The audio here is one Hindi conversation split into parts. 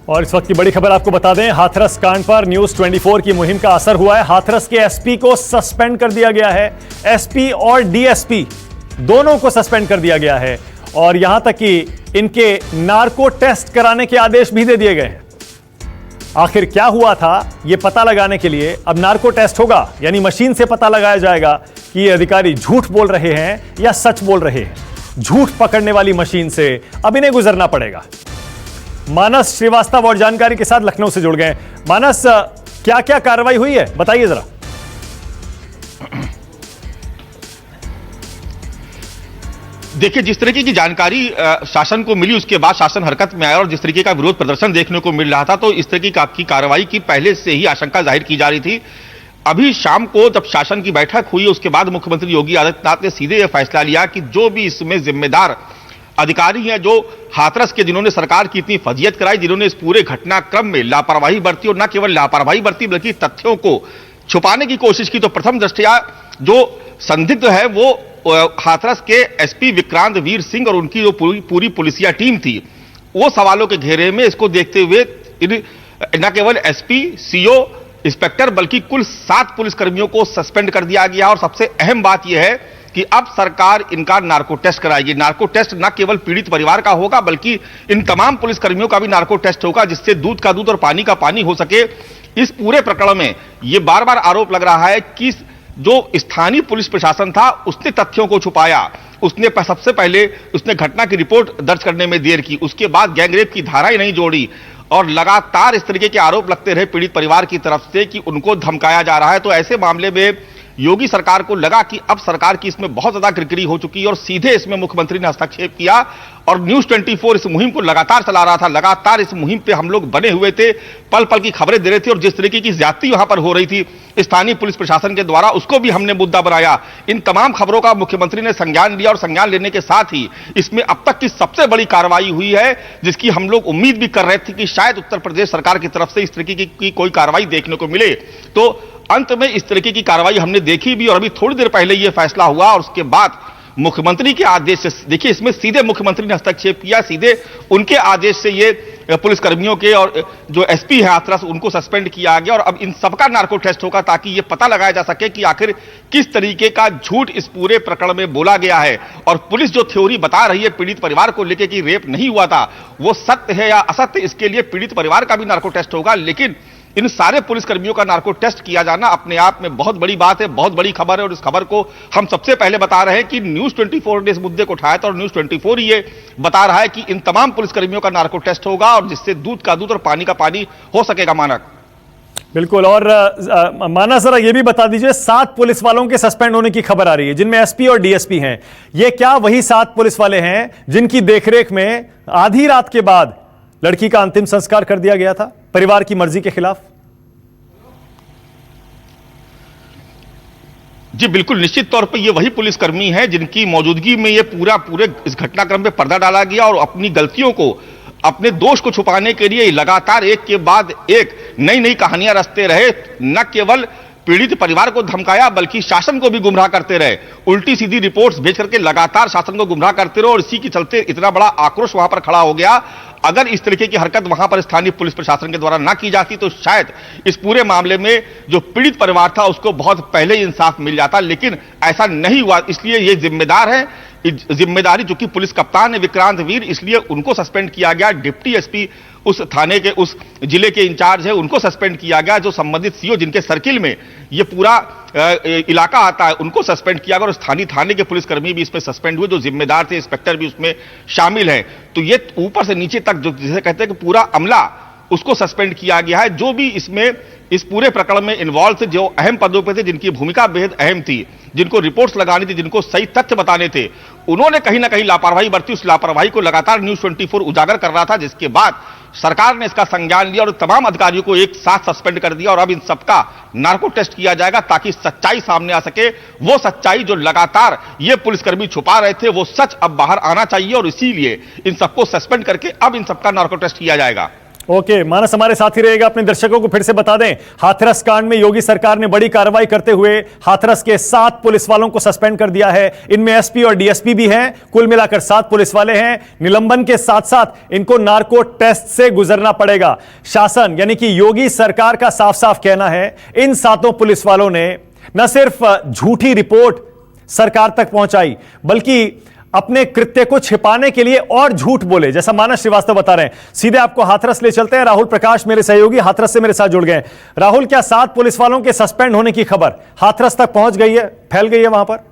और इस वक्त की बड़ी खबर आपको बता दें, हाथरस कांड पर न्यूज 24 की मुहिम का असर हुआ है। हाथरस के एसपी को सस्पेंड कर दिया गया है। एसपी और डीएसपी दोनों को सस्पेंड कर दिया गया है और यहां तक कि इनके नार्को टेस्ट कराने के आदेश भी दे दिए गए हैं। आखिर क्या हुआ था यह पता लगाने के लिए अब नार्को टेस्ट होगा, यानी मशीन से पता लगाया जाएगा कि ये अधिकारी झूठ बोल रहे हैं या सच बोल रहे हैं। झूठ पकड़ने वाली मशीन से अब इन्हें गुजरना पड़ेगा। मानस श्रीवास्तव और जानकारी के साथ लखनऊ से जुड़ गए। मानस, क्या क्या कार्रवाई हुई है, बताइए जरा। देखिए, जिस तरीके की जानकारी शासन को मिली उसके बाद शासन हरकत में आया और जिस तरीके का विरोध प्रदर्शन देखने को मिल रहा था, तो इस तरीके की कार्रवाई की पहले से ही आशंका जाहिर की जा रही थी। अभी शाम को जब शासन की बैठक हुई, उसके बाद मुख्यमंत्री योगी आदित्यनाथ ने सीधे यह फैसला लिया कि जो भी इसमें जिम्मेदार अधिकारी हैं, जो हाथरस के जिन्होंने सरकार की इतनी फजीयत कराई, जिन्होंने इस पूरे घटनाक्रम में लापरवाही बरती और न केवल लापरवाही बरती बल्कि तथ्यों को छुपाने की कोशिश की, तो प्रथम दृष्टया जो संदिग्ध है वो हाथरस के एसपी विक्रांत वीर सिंह और उनकी जो पूरी पुलिसिया टीम थी, वो सवालों के घेरे में इसको देखते हुए न केवल एसपी, सीओ, इंस्पेक्टर बल्कि कुल 7 पुलिसकर्मियों को सस्पेंड कर दिया गया। और सबसे अहम बात यह है कि अब सरकार इनका नार्को टेस्ट कराएगी। नार्को टेस्ट न केवल पीड़ित परिवार का होगा बल्कि इन तमाम पुलिसकर्मियों का भी नार्को टेस्ट होगा, जिससे दूध का दूध और पानी का पानी हो सके। इस पूरे प्रकरण में यह बार बार आरोप लग रहा है कि जो स्थानीय पुलिस प्रशासन था उसने तथ्यों को छुपाया। उसने सबसे पहले उसने घटना की रिपोर्ट दर्ज करने में देर की, उसके बाद गैंगरेप की धाराएं नहीं जोड़ी और लगातार इस तरीके के आरोप लगते रहे पीड़ित परिवार की तरफ से कि उनको धमकाया जा रहा है। तो ऐसे मामले में योगी सरकार को लगा कि अब सरकार की इसमें बहुत ज्यादा किरकिरी हो चुकी है और सीधे इसमें मुख्यमंत्री ने हस्तक्षेप किया और न्यूज 24 इस मुहिम को लगातार चला रहा था। लगातार इस मुहिम पे हम लोग बने हुए थे, पल पल की खबरें दे रहे थे और जिस तरीके की ज्यादती वहां पर हो रही थी स्थानीय पुलिस प्रशासन के द्वारा, उसको भी हमने मुद्दा बनाया। इन तमाम खबरों का मुख्यमंत्री ने संज्ञान लिया और संज्ञान लेने के साथ ही इसमें अब तक की सबसे बड़ी कार्रवाई हुई है, जिसकी हम लोग उम्मीद भी कर रहे थे कि शायद उत्तर प्रदेश सरकार की तरफ से इस तरीके की कोई कार्रवाई देखने को मिले। तो अंत में इस तरीके की कार्रवाई हमने देखी भी और अभी थोड़ी देर पहले यह फैसला हुआ और उसके बाद मुख्यमंत्री के आदेश से, देखिए इसमें सीधे मुख्यमंत्री ने हस्तक्षेप किया, सीधे उनके आदेश से ये पुलिसकर्मियों के और जो एसपी है हाथरस उनको सस्पेंड किया गया और अब इन सबका नार्को टेस्ट होगा ताकि ये पता लगाया जा सके कि आखिर किस तरीके का झूठ इस पूरे प्रकरण में बोला गया है। और पुलिस जो थ्योरी बता रही है पीड़ित परिवार को लेकर कि रेप नहीं हुआ था, वो सत्य है या असत्य, इसके लिए पीड़ित परिवार का भी नार्को टेस्ट होगा। लेकिन इन सारे पुलिसकर्मियों का नार्को टेस्ट किया जाना अपने आप में बहुत बड़ी बात है, बहुत बड़ी खबर है और इस खबर को हम सबसे पहले बता रहे हैं कि न्यूज 24 ने इस मुद्दे को उठाया था और न्यूज 24 ये बता रहा है कि इन तमाम पुलिसकर्मियों का नार्को टेस्ट होगा और जिससे दूध का दूध और पानी का पानी हो सकेगा। मानक बिल्कुल। और मानस, जरा ये भी बता दीजिए, 7 पुलिस वालों के सस्पेंड होने की खबर आ रही है जिनमें एसपी और डीएसपी हैं। ये क्या वही 7 पुलिस वाले हैं जिनकी देखरेख में आधी रात के बाद लड़की का अंतिम संस्कार कर दिया गया था परिवार की मर्जी के खिलाफ? जी बिल्कुल, निश्चित तौर पे ये वही पुलिसकर्मी हैं जिनकी मौजूदगी में ये पूरे इस घटनाक्रम पे पर्दा डाला गया और अपनी गलतियों को, अपने दोष को छुपाने के लिए लगातार एक के बाद एक नई कहानियां रचते रहे। न केवल पीड़ित परिवार को धमकाया बल्कि शासन को भी गुमराह करते रहे, उल्टी सीधी रिपोर्ट्स भेज करके लगातार शासन को गुमराह करते रहे और इसी के चलते इतना बड़ा आक्रोश वहां पर खड़ा हो गया। अगर इस तरीके की हरकत वहां पर स्थानीय पुलिस प्रशासन के द्वारा ना की जाती तो शायद इस पूरे मामले में जो पीड़ित परिवार था उसको बहुत पहले ही इंसाफ मिल जाता, लेकिन ऐसा नहीं हुआ। इसलिए ये जिम्मेदार है, जिम्मेदारी जो कि पुलिस कप्तान है विक्रांत वीर, इसलिए उनको सस्पेंड किया गया। डिप्टी एसपी उस थाने के, उस जिले के इंचार्ज है, उनको सस्पेंड किया गया। जो संबंधित सीओ जिनके सर्किल में ये पूरा इलाका आता है उनको सस्पेंड किया गया और स्थानीय थाने के पुलिसकर्मी भी इसमें सस्पेंड हुए, जो जिम्मेदार थे, इंस्पेक्टर भी उसमें शामिल है। तो ये ऊपर से नीचे तक जो जिसे कहते हैं कि पूरा अमला, उसको सस्पेंड किया गया है। जो भी इसमें इस पूरे प्रकरण में इन्वॉल्व थे, जो अहम पदों पे थे, जिनकी भूमिका बेहद अहम थी, जिनको रिपोर्ट्स लगानी थी, जिनको सही तथ्य बताने थे, उन्होंने कहीं ना कहीं लापरवाही बरती। उस लापरवाही को लगातार न्यूज 24 उजागर कर रहा था, जिसके बाद सरकार ने इसका संज्ञान लिया और तमाम अधिकारियों को एक साथ सस्पेंड कर दिया और अब इन सबका नार्को टेस्ट किया जाएगा ताकि सच्चाई सामने आ सके। वो सच्चाई जो लगातार ये पुलिसकर्मी छुपा रहे थे, वो सच अब बाहर आना चाहिए और इसीलिए इन सबको सस्पेंड करके अब इन सबका नार्को टेस्ट किया जाएगा। ओके, मानस हमारे साथ ही रहेगा। अपने दर्शकों को फिर से बता दें, हाथरस कांड में योगी सरकार ने बड़ी कार्रवाई करते हुए हाथरस के 7 पुलिस वालों को सस्पेंड कर दिया है। इनमें एसपी और डीएसपी भी हैं। कुल मिलाकर 7 पुलिस वाले हैं। निलंबन के साथ साथ इनको नार्को टेस्ट से गुजरना पड़ेगा। शासन यानी कि योगी सरकार का साफ साफ कहना है, इन 7 पुलिस वालों ने न सिर्फ झूठी रिपोर्ट सरकार तक पहुंचाई, बल्कि अपने कृत्य को छिपाने के लिए और झूठ बोले, जैसा मानस श्रीवास्तव बता रहे हैं। सीधे आपको हाथरस ले चलते हैं। राहुल प्रकाश मेरे सहयोगी हाथरस से मेरे साथ जुड़ गए। राहुल, क्या 7 पुलिस वालों के सस्पेंड होने की खबर हाथरस तक पहुंच गई है, फैल गई है वहां पर?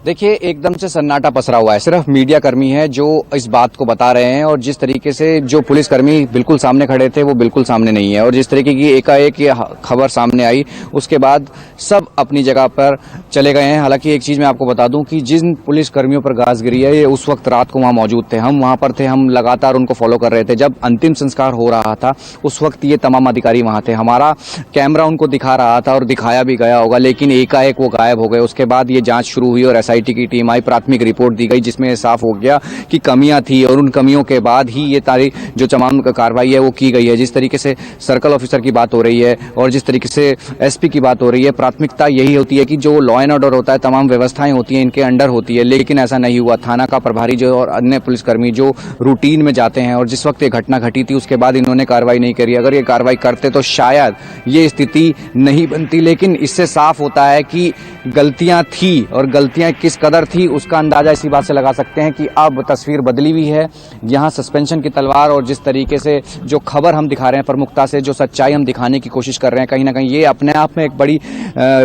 देखिए, एकदम से सन्नाटा पसरा हुआ है। सिर्फ मीडिया कर्मी है जो इस बात को बता रहे हैं, और जिस तरीके से जो पुलिसकर्मी बिल्कुल सामने खड़े थे वो बिल्कुल सामने नहीं है। और जिस तरीके की एकाएक ये खबर सामने आई, उसके बाद सब अपनी जगह पर चले गए हैं। हालांकि एक चीज मैं आपको बता दूं कि जिन पुलिसकर्मियों पर गाज गिरी है, ये उस वक्त रात को वहां मौजूद थे। हम वहां पर थे, हम लगातार उनको फॉलो कर रहे थे। जब अंतिम संस्कार हो रहा था उस वक्त ये तमाम अधिकारी वहां थे। हमारा कैमरा उनको दिखा रहा था और दिखाया भी गया होगा, लेकिन एकाएक वो गायब हो गए। उसके बाद ये जांच शुरू हुई और एसआईटी की टीम आई, प्राथमिक रिपोर्ट दी गई, जिसमें साफ हो गया कि कमियां थी, और उन कमियों के बाद ही ये तारीख जो तमाम कार्रवाई है वो की गई है। जिस तरीके से सर्कल ऑफिसर की बात हो रही है और जिस तरीके से एसपी की बात हो रही है, प्राथमिकता यही होती है कि जो लॉ एंड ऑर्डर होता है, तमाम व्यवस्थाएं होती हैं, इनके अंडर होती है। लेकिन ऐसा नहीं हुआ। थाना का प्रभारी जो और अन्य पुलिसकर्मी जो रूटीन में जाते हैं, और जिस वक्त ये घटना घटी थी उसके बाद इन्होंने कार्रवाई नहीं करी। अगर ये कार्रवाई करते तो शायद ये स्थिति नहीं बनती। लेकिन इससे साफ होता है कि गलतियां थी, और गलतियां किस कदर थी उसका अंदाजा इसी बात से लगा सकते हैं कि अब तस्वीर बदली हुई है। यहां सस्पेंशन की तलवार, और जिस तरीके से जो खबर हम दिखा रहे हैं प्रमुखता से, जो सच्चाई हम दिखाने की कोशिश कर रहे हैं, कहीं ना कहीं ये अपने आप में एक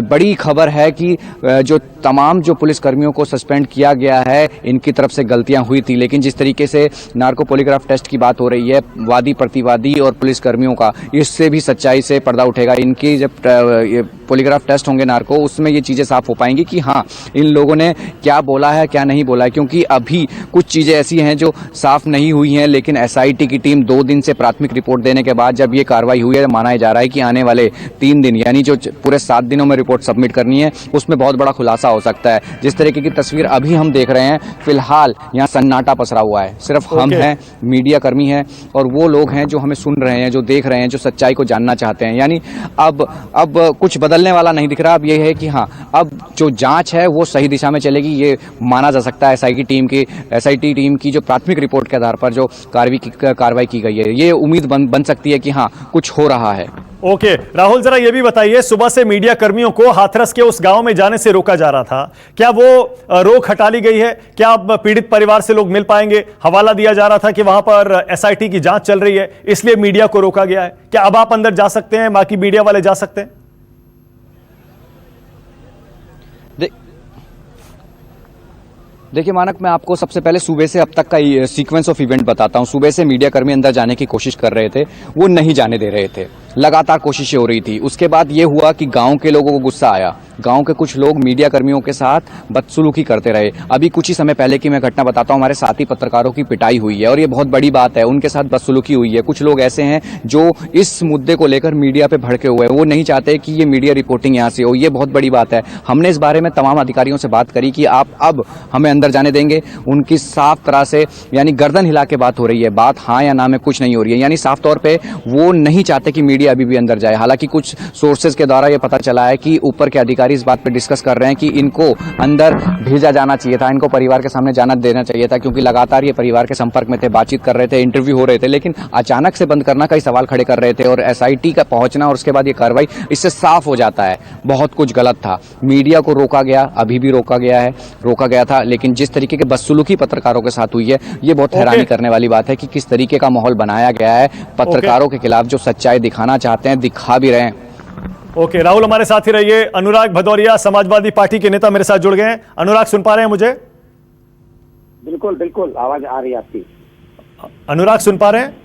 बड़ी खबर है कि जो तमाम जो पुलिसकर्मियों को सस्पेंड किया गया है, इनकी तरफ से गलतियां हुई थी। लेकिन जिस तरीके से नार्को पॉलीग्राफ टेस्ट की बात हो रही है, वादी प्रतिवादी और पुलिसकर्मियों का, इससे भी सच्चाई से पर्दा उठेगा। इनकी जब पॉलीग्राफ टेस्ट होंगे नार्को, उसमें ये चीजें साफ हो पाएंगी कि हाँ, इन लोगों ने क्या बोला है क्या नहीं बोला है। क्योंकि अभी कुछ चीजें ऐसी हैं जो साफ नहीं हुई हैं। लेकिन एसआईटी की टीम 2 दिन से प्राथमिक रिपोर्ट देने के बाद जब ये कार्रवाई हुई है, माना जा रहा है कि आने वाले 3 दिन यानी जो पूरे 7 दिनों में रिपोर्ट सबमिट करनी है, उसमें बहुत बड़ा खुलासा हो सकता है। जिस तरीके की तस्वीर अभी हम देख रहे हैं, फिलहाल यहाँ सन्नाटा पसरा हुआ है। सिर्फ हम हैं, मीडिया कर्मी हैं, और वो लोग हैं जो हमें सुन रहे हैं, जो देख रहे हैं, जो सच्चाई को जानना चाहते हैं। यानी अब कुछ बदलने वाला नहीं दिख रहा। अब ये है कि हाँ, अब जो जांच है वो सही दिशा में चलेगी, ये माना जा सकता है। एसआईटी टीम की जो प्राथमिक रिपोर्ट के आधार पर जो कार्रवाई की गई है, ये उम्मीद बन सकती है कि हाँ, कुछ हो रहा है। ओके, राहुल, जरा ये भी बताइए, सुबह से मीडिया कर्मियों को हाथरस के उस गांव में जाने से रोका जा रहा था, क्या वो रोक हटा ली गई है? क्या अब पीड़ित परिवार से लोग मिल पाएंगे? हवाला दिया जा रहा था कि वहां पर एसआईटी की जांच चल रही है, इसलिए मीडिया को रोका गया है। क्या अब आप अंदर जा सकते हैं, बाकी मीडिया वाले जा सकते हैं? देखिए मानक, मैं आपको सबसे पहले सुबह से अब तक का सीक्वेंस ऑफ इवेंट बताता हूं। सुबह से मीडिया कर्मी अंदर जाने की कोशिश कर रहे थे, वो नहीं जाने दे रहे थे, लगातार कोशिशें हो रही थी। उसके बाद ये हुआ कि गांव के लोगों को गुस्सा आया। गांव के कुछ लोग मीडिया कर्मियों के साथ बदसलूकी करते रहे। अभी कुछ ही समय पहले की मैं घटना बताता हूं, हमारे साथी पत्रकारों की पिटाई हुई है, और ये बहुत बड़ी बात है। उनके साथ बदसलूकी हुई है। कुछ लोग ऐसे हैं जो इस मुद्दे को लेकर मीडिया पे भड़के हुए हैं, वो नहीं चाहते कि ये मीडिया रिपोर्टिंग यहां से हो। ये बहुत बड़ी बात है। हमने इस बारे में तमाम अधिकारियों से बात करी कि आप अब हमें अंदर जाने देंगे। उनकी साफ तरह से यानी गर्दन हिला के बात हो रही है, बात हाँ या ना में कुछ नहीं हो रही है। यानी साफ तौर पे वो नहीं चाहते कि मीडिया अभी भी अंदर जाए। हालांकि कुछ सोर्सेज के द्वारा ये पता चला है कि ऊपर के अधिकारी इस बात पे डिस्कस कर रहे हैं कि इनको अंदर भेजा जाना चाहिए था, इनको परिवार के सामने जाना देना चाहिए था, क्योंकि लगातार ये परिवार के संपर्क में थे, बातचीत कर रहे थे, इंटरव्यू हो रहे थे। लेकिन अचानक से बंद करना कई सवाल खड़े कर रहे थे, और एसआईटी का पहुंचना और उसके बाद ये कार्रवाई, इससे साफ हो जाता है बहुत कुछ गलत था। मीडिया को रोका गया, अभी भी रोका गया था। लेकिन जिस तरीके के बदसलूकी पत्रकारों के साथ हुई है, ये बहुत हैरानी करने वाली बात है कि किस तरीके का माहौल बनाया गया है। पत्रकारों के खिलाफ जो सच्चाई दिखाना चाहते हैं, दिखा भी रहे हैं। ओके, राहुल हमारे साथ ही रहिए। अनुराग भदौरिया, समाजवादी पार्टी के नेता, मेरे साथ जुड़ गए हैं। अनुराग, सुन पा रहे हैं मुझे? बिल्कुल बिल्कुल, आवाज आ रही है आपकी। अनुराग, सुन पा रहे हैं?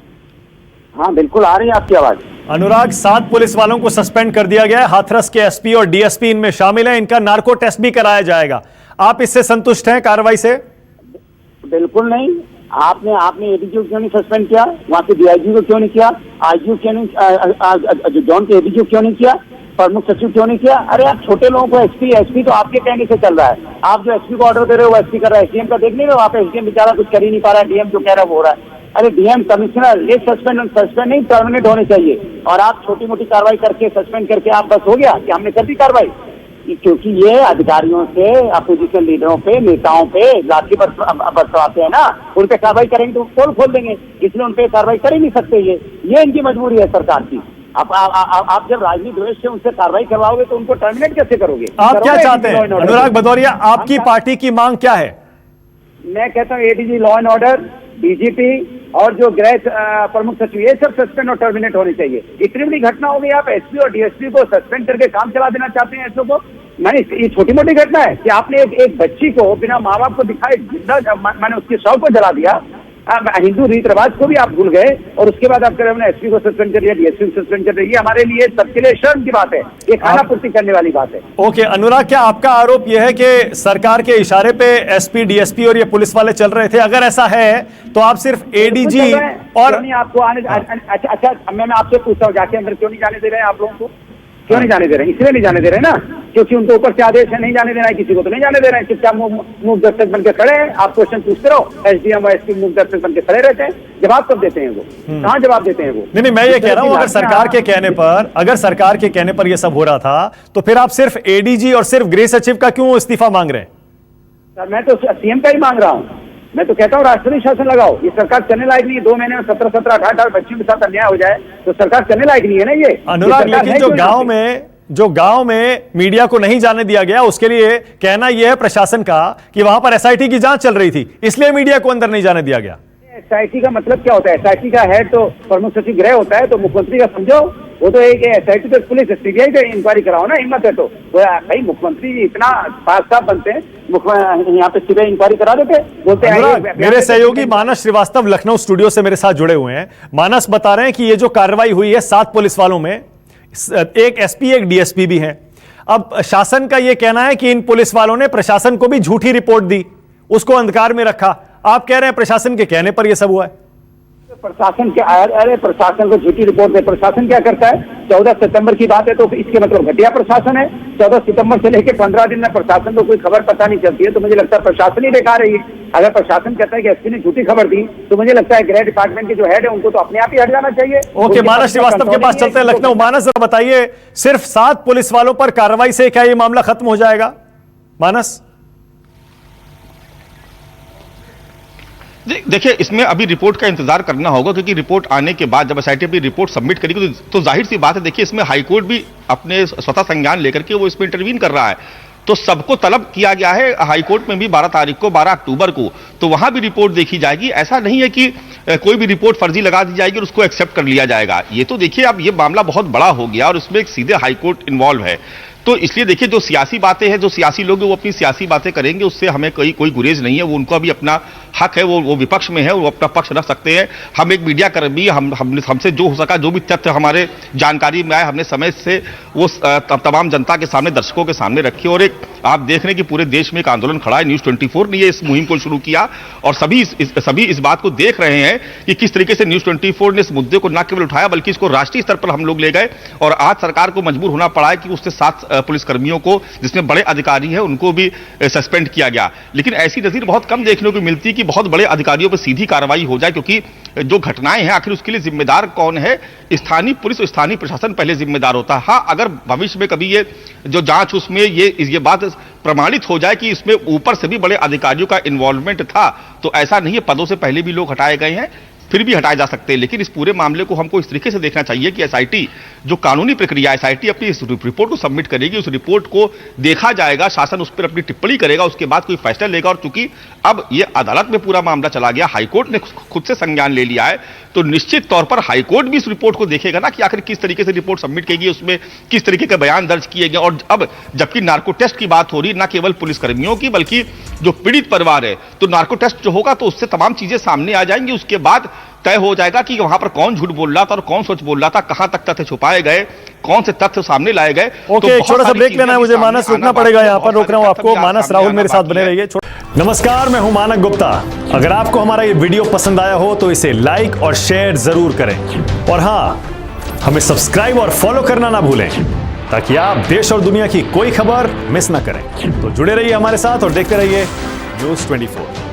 हाँ बिल्कुल आ रही है आपकी आवाज। अनुराग, 7 पुलिस वालों को सस्पेंड कर दिया गया है। हाथरस के एसपी और डीएसपी इनमें शामिल हैं। इनका नार्को टेस्ट भी कराया जाएगा। आप इससे संतुष्ट हैं कार्रवाई से? बिल्कुल नहीं। आपने एडीजी को क्यों नहीं सस्पेंड किया? वहाँ के डीआईजी को क्यों नहीं किया? आईजी क्यों नहीं, जोन के एडीजी को क्यों नहीं किया? प्रमुख सचिव क्यों नहीं किया? अरे आप छोटे लोगों को एसपी तो आपके कहने से चल रहा है। आप जो एसपी को ऑर्डर दे रहे हो वो एसपी कर रहा है, एसडीएम का देख नहीं रहे हो? आप एसडीएम बेचारा कुछ कर ही नहीं पा रहा है, डीएम जो कह रहा है वो हो रहा है। अरे डीएम कमिश्नर ये सस्पेंड नहीं टर्मिनेट होने चाहिए, और आप छोटी मोटी कार्रवाई करके सस्पेंड करके आप बस हो गया कि हमने कर दी कार्रवाई। क्योंकि ये अधिकारियों से, अपोजिशन लीडरों पे, नेताओं पे लाठी बरसवाते हैं ना, उन पे कार्रवाई करेंगे तो पोल खोल देंगे, इसलिए उन पे कार्रवाई कर ही नहीं सकते। ये इनकी मजबूरी है सरकार की। आप जब राजनीतिक द्वेष से उनसे कार्रवाई करवाओगे तो उनको टर्मिनेट कैसे करोगे? आप क्या चाहते हैं अनुराग भदौरिया, आपकी पार्टी की मांग क्या है? मैं कहता हूँ ADG law and order, DGP और जो गृह प्रमुख सचिव, ये सब सस्पेंड और टर्मिनेट होने चाहिए। इतनी बड़ी घटना हो गई, आप एसपी और डीएसपी को सस्पेंड करके काम चला देना चाहते हैं ऐसों को? मैंने ये छोटी मोटी घटना है कि आपने एक बच्ची को बिना माँ बाप को दिखाए जिंदा मैंने उसके शव को जला दिया। हिंदू रीत रिवाज को भी आप भूल गए, और उसके बाद आप कह रहे हैं एसपी को सस्पेंड कर दिया, डीएसपी को सस्पेंड कर दिया। हमारे लिए सबके लिए शर्म की बात है, ये खाना पूर्ति करने वाली बात है। ओके अनुराग, क्या आपका आरोप यह है कि सरकार के इशारे पे एसपी, डीएसपी और ये पुलिस वाले चल रहे थे? अगर ऐसा है तो आप सिर्फ एडीजी और आपको आने अच्छा मैं आपसे पूछता हूँ, जाके अंदर क्यों नहीं जाने दे रहे हैं? आप लोगों को क्यों नहीं जाने दे रहे हैं? इसलिए नहीं जाने दे रहे ना क्योंकि उनके ऊपर से आदेश है, नहीं जाने देना है किसी को, तो नहीं जाने दे रहे हैं। चुपचाप मुंह दर्शक बन के खड़े हैं, आप क्वेश्चन पूछते रहो, एसडीएम और एसपी मुंह दर्शक बन के खड़े रहते हैं। जवाब कब देते हैं वो? कहाँ जवाब देते हैं वो? नहीं, मैं ये कह रहा हूं, अगर सरकार के कहने पर यह सब हो रहा था तो फिर आप सिर्फ एडीजी और सिर्फ गृह सचिव का क्यों इस्तीफा मांग रहे हैं? सर मैं तो सीएम का ही मांग रहा हूँ। मैं तो कहता हूँ राष्ट्रीय शासन लगाओ। ये सरकार चलने लायक नहीं है। 2 महीने में 17, 18 बच्चियों के साथ अन्याय हो जाए तो सरकार चलने लायक नहीं है ना ये अनुराग। लेकिन जो गांव में मीडिया को नहीं जाने दिया गया, उसके लिए कहना यह है प्रशासन का कि वहां पर एसआईटी की जांच चल रही थी, इसलिए मीडिया को अंदर नहीं जाने दिया गया। एसआईटी का मतलब क्या होता है? एसआईटी का हेड तो प्रमुख सचिव गृह होता है, तो मुख्यमंत्री का समझो वो तो एक एसआईटी तो पुलिस सीबीआई का इंक्वायरी कराओ ना, हिम्मत है तो। भाई मुख्यमंत्री इतना साफ बनते हैं, यहाँ पे सीबीआई इंक्वायरी करा देते, बोलते हैं। मेरे सहयोगी मानस श्रीवास्तव लखनऊ स्टूडियो से मेरे साथ जुड़े हुए हैं। मानस बता रहे हैं कि ये जो कार्रवाई हुई है 7 पुलिस वालों में, एक एसपी एक डीएसपी भी हैं। अब शासन का यह कहना है कि इन पुलिस वालों ने प्रशासन को भी झूठी रिपोर्ट दी, उसको अंधकार में रखा। आप कह रहे हैं प्रशासन के कहने पर यह सब हुआ है? प्रशासन क्या? अरे प्रशासन को झूठी रिपोर्ट दे, प्रशासन क्या करता है? 14 सितंबर की बात है तो इसके मतलब घटिया प्रशासन है। 14 सितंबर से लेकर 15 दिन में प्रशासन को कोई खबर पता नहीं चलती है, तो मुझे लगता है प्रशासन ही दिखा रही है। अगर प्रशासन कहता है कि एसपी ने झूठी खबर दी, तो मुझे लगता है गृह डिपार्टमेंट के जो हेड है उनको तो अपने आप ही हट जाना चाहिए। ओके, मानस श्रीवास्तव के पास चलते हैं लखनऊ। मानस जरा बताइए, सिर्फ 7 पुलिस वालों पर कार्रवाई से क्या यह मामला खत्म हो जाएगा? मानस देखिए, इसमें अभी रिपोर्ट का इंतजार करना होगा, क्योंकि रिपोर्ट आने के बाद जब एसआईटी अपनी रिपोर्ट सबमिट करेगी तो जाहिर सी बात है, देखिए इसमें हाईकोर्ट भी अपने स्वतः संज्ञान लेकर के वो इसमें इंटरवीन कर रहा है। तो सबको तलब किया गया है हाईकोर्ट में भी 12 तारीख को, 12 अक्टूबर को, तो वहां भी रिपोर्ट देखी जाएगी। ऐसा नहीं है कि कोई भी रिपोर्ट फर्जी लगा दी जाएगी और उसको एक्सेप्ट कर लिया जाएगा। ये तो देखिए अब ये मामला बहुत बड़ा हो गया और इसमें एक सीधे हाईकोर्ट इन्वॉल्व है। तो इसलिए देखिए, जो सियासी बातें हैं, जो सियासी लोग वो अपनी सियासी बातें करेंगे, उससे हमें कोई गुरेज नहीं है। वो उनका भी अपना हक है, वो विपक्ष में है, वो अपना पक्ष रख सकते हैं। हम एक मीडिया कर्मी, हमसे जो हो सका, जो भी तथ्य हमारे जानकारी में आए, हमने समय से वो तमाम जनता के सामने, दर्शकों के सामने रखे। और एक आप देख रहे हैं कि पूरे देश में एक आंदोलन खड़ा है। न्यूज़ 24 ने इस मुहिम को शुरू किया और सभी इस बात को देख रहे हैं कि किस तरीके से न्यूज़ 24 ने इस मुद्दे को न केवल उठाया बल्कि इसको राष्ट्रीय स्तर पर हम लोग ले गए। और आज सरकार को मजबूर होना पड़ा है कि उससे 7 पुलिसकर्मियों को, जिसमें बड़े अधिकारी हैं, उनको भी सस्पेंड किया गया। लेकिन ऐसी नजीर बहुत कम देखने को मिलती है कि बहुत बड़े अधिकारियों पर सीधी कार्रवाई हो जाए, क्योंकि जो घटनाएं हैं आखिर उसके लिए जिम्मेदार कौन है? स्थानीय पुलिस और स्थानीय प्रशासन पहले जिम्मेदार होता है। हाँ, अगर भविष्य में कभी ये जो जांच उसमें ये बात प्रमाणित हो जाए कि इसमें ऊपर से भी बड़े अधिकारियों का इन्वॉल्वमेंट था, तो ऐसा नहीं है, पदों से पहले भी लोग हटाए गए हैं, फिर भी हटाए जा सकते हैं। लेकिन इस पूरे मामले को हमको इस तरीके से देखना चाहिए कि एसआईटी जो कानूनी प्रक्रिया, एसआईटी अपनी इस रिपोर्ट को सबमिट करेगी, उस रिपोर्ट को देखा जाएगा, शासन उस पर अपनी टिप्पणी करेगा, उसके बाद कोई फैसला लेगा। और चूंकि अब ये अदालत में पूरा मामला चला गया, हाईकोर्ट ने खुद से संज्ञान ले लिया है, तो निश्चित तौर पर हाईकोर्ट भी इस रिपोर्ट को देखेगा ना कि आखिर किस तरीके से रिपोर्ट सबमिट की गई, उसमें किस तरीके के बयान दर्ज किए गए। और अब जबकि नार्को टेस्ट की बात हो रही, ना केवल पुलिसकर्मियों की बल्कि जो पीड़ित परिवार है, तो नार्को टेस्ट जो होगा तो उससे तमाम चीजें सामने आ जाएंगी। उसके बाद तय हो जाएगा कि वहां पर कौन झूठ बोल रहा था और कौन सच बोल रहा था, कहां तक तथ्य छुपाए गए, कौन से तथ्य सामने लाए गए। ओके, छोटा सा ब्रेक लेना है मुझे, मानस रुकना पड़ेगा, यहाँ पर रोक रहा हूं आपको। मानस राहुल मेरे साथ बने रहिए। नमस्कार, मैं हूं मानक गुप्ता। अगर आपको हमारा ये वीडियो पसंद आया हो तो इसे लाइक और शेयर जरूर करें, और हां, हमें सब्सक्राइब और फॉलो करना ना भूलें ताकि आप देश और दुनिया की कोई खबर मिस ना करें। तो जुड़े रहिए हमारे साथ और देखते रहिए News 24।